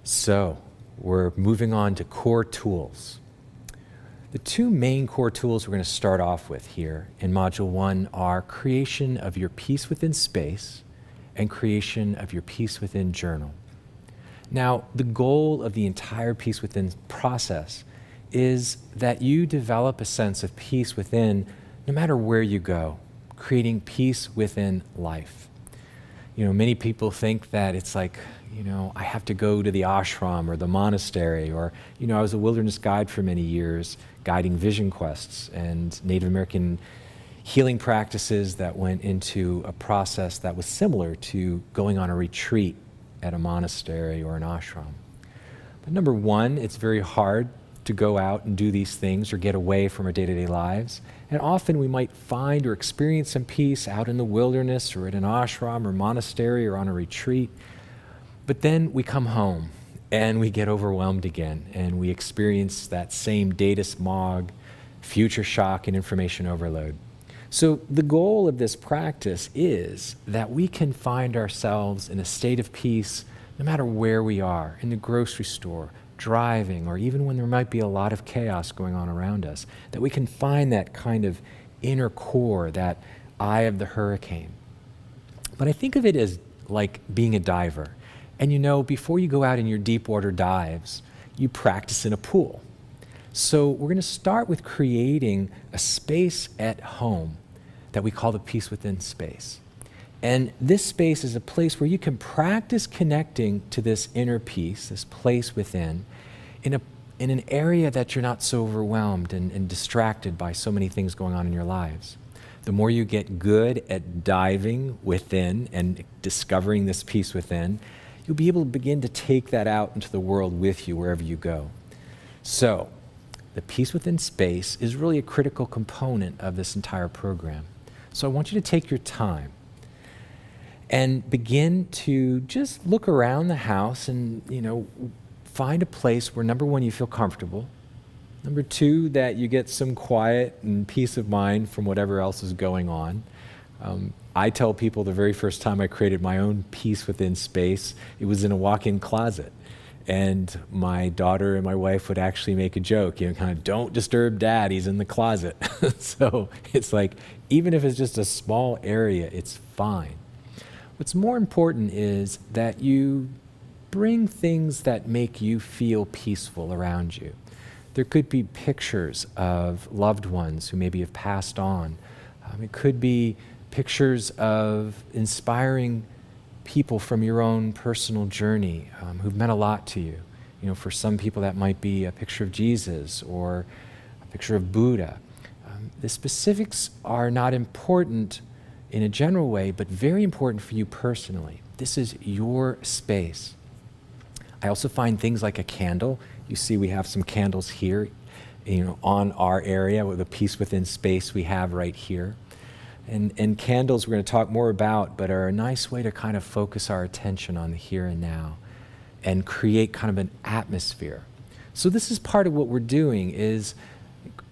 So we're moving on to core tools. The two main core tools we're going to start off with here in Module 1 are creation of your peace within space and creation of your peace within journal. Now, the goal of the entire peace within process is that you develop a sense of peace within no matter where you go, creating peace within life. Many people think that it's like, I have to go to the ashram or the monastery, or, I was a wilderness guide for many years, guiding vision quests and Native American healing practices that went into a process that was similar to going on a retreat at a monastery or an ashram. But number one, it's very hard to go out and do these things or get away from our day-to-day lives. And often we might find or experience some peace out in the wilderness or at an ashram or monastery or on a retreat. But then we come home and we get overwhelmed again and we experience that same data smog, future shock, and information overload. So the goal of this practice is that we can find ourselves in a state of peace no matter where we are, in the grocery store, driving, or even when there might be a lot of chaos going on around us, that we can find that kind of inner core, that eye of the hurricane. But I think of it as like being a diver. And before you go out in your deep water dives, you practice in a pool. So we're going to start with creating a space at home that we call the peace within space. And this space is a place where you can practice connecting to this inner peace, this place within, in an area that you're not so overwhelmed and distracted by so many things going on in your lives. The more you get good at diving within and discovering this peace within, you'll be able to begin to take that out into the world with you wherever you go. So, the peace within space is really a critical component of this entire program. So I want you to take your time and begin to just look around the house and, find a place where, number one, you feel comfortable. Number two, that you get some quiet and peace of mind from whatever else is going on. I tell people the very first time I created my own peace within space, it was in a walk-in closet. And my daughter and my wife would actually make a joke, kind of, don't disturb Dad, he's in the closet. So it's like, even if it's just a small area, it's fine. What's more important is that you bring things that make you feel peaceful around you. There could be pictures of loved ones who maybe have passed on. It could be pictures of inspiring people from your own personal journey who've meant a lot to you. For some people that might be a picture of Jesus or a picture of Buddha. The specifics are not important in a general way, but very important for you personally. This is your space. I also find things like a candle. You see we have some candles here, on our area with the peace within space we have right here. And candles we're going to talk more about, but are a nice way to kind of focus our attention on the here and now and create kind of an atmosphere. So this is part of what we're doing, is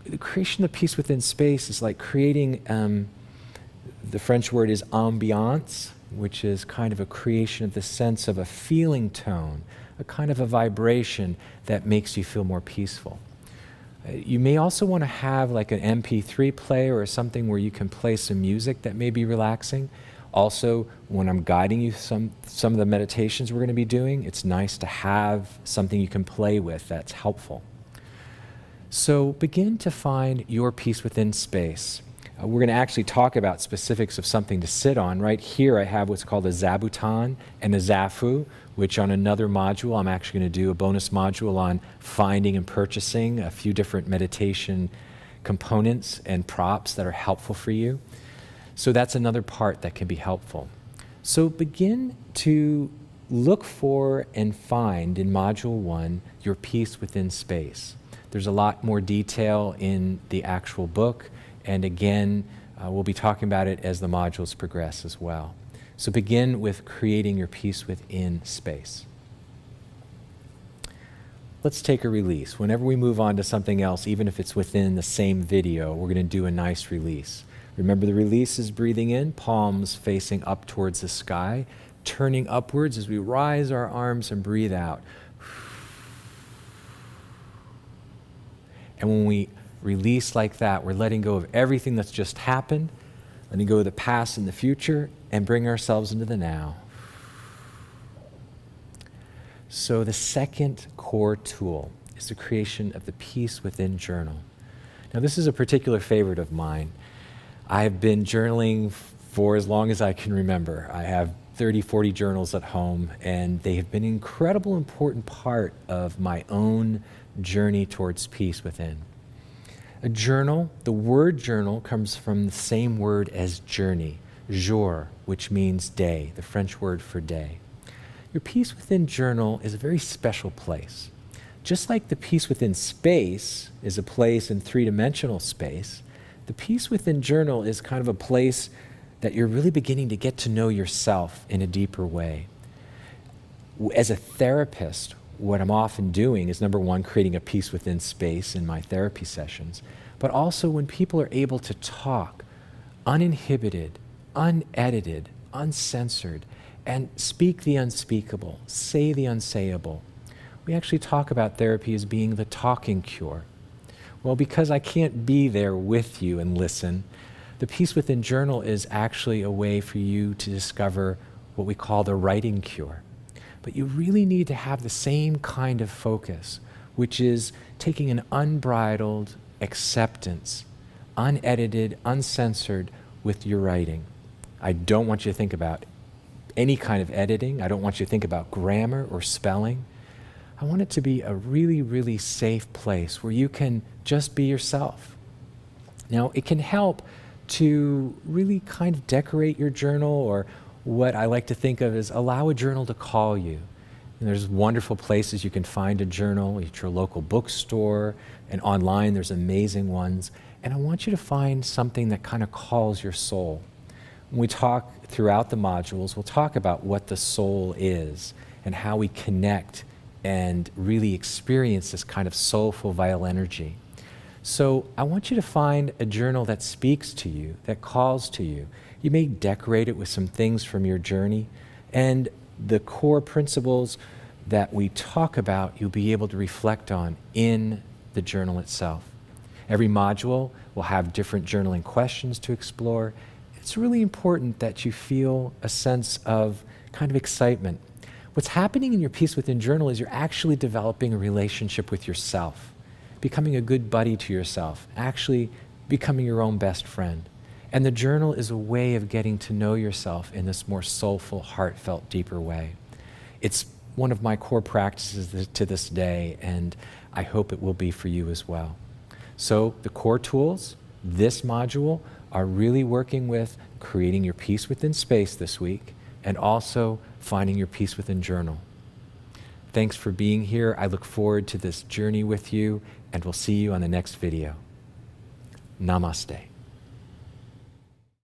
the creation of peace within space is like creating, the French word is ambiance, which is kind of a creation of the sense of a feeling tone, a kind of a vibration that makes you feel more peaceful. You may also want to have like an MP3 player or something where you can play some music that may be relaxing. Also, when I'm guiding you some of the meditations we're going to be doing, it's nice to have something you can play with that's helpful. So begin to find your peace within space. We're going to actually talk about specifics of something to sit on. Right here I have what's called a zabuton and a zafu, which on another module, I'm actually going to do a bonus module on finding and purchasing a few different meditation components and props that are helpful for you. So that's another part that can be helpful. So begin to look for and find in Module 1 your peace within space. There's a lot more detail in the actual book, and again, we'll be talking about it as the modules progress as well. So begin with creating your peace within space. Let's take a release. Whenever we move on to something else, even if it's within the same video, we're going to do a nice release. Remember, the release is breathing in, palms facing up towards the sky, turning upwards as we rise our arms and breathe out. And when we release like that, we're letting go of everything that's just happened, letting go of the past and the future, and bring ourselves into the now. So the second core tool is the creation of the Peace Within journal. Now, this is a particular favorite of mine. I've been journaling for as long as I can remember. I have 30, 40 journals at home, and they have been an incredible, important part of my own journey towards peace within. A journal, the word journal comes from the same word as journey, jour, which means day, the French word for day. Your Peace Within journal is a very special place. Just like the Peace Within space is a place in three-dimensional space, the Peace Within journal is kind of a place that you're really beginning to get to know yourself in a deeper way. As a therapist, what I'm often doing is, number one, creating a peace within space in my therapy sessions, but also when people are able to talk uninhibited, unedited, uncensored, and speak the unspeakable, say the unsayable. We actually talk about therapy as being the talking cure. Well, because I can't be there with you and listen, the Peace Within journal is actually a way for you to discover what we call the writing cure. But you really need to have the same kind of focus, which is taking an unbridled acceptance, unedited, uncensored with your writing. I don't want you to think about any kind of editing. I don't want you to think about grammar or spelling. I want it to be a really, really safe place where you can just be yourself. Now, it can help to really kind of decorate your journal, or what I like to think of as allow a journal to call you. And there's wonderful places you can find a journal at your local bookstore, and online there's amazing ones. And I want you to find something that kind of calls your soul. When we talk throughout the modules, we'll talk about what the soul is and how we connect and really experience this kind of soulful, vital energy. So I want you to find a journal that speaks to you, that calls to you. You may decorate it with some things from your journey, and the core principles that we talk about, you'll be able to reflect on in the journal itself. Every module will have different journaling questions to explore. It's really important that you feel a sense of kind of excitement. What's happening in your Peace Within journal is you're actually developing a relationship with yourself, becoming a good buddy to yourself, actually becoming your own best friend. And the journal is a way of getting to know yourself in this more soulful, heartfelt, deeper way. It's one of my core practices to this day, and I hope it will be for you as well. So the core tools, this module, are really working with creating your peace within space this week, and also finding your Peace Within journal. Thanks for being here. I look forward to this journey with you, and we'll see you on the next video. Namaste.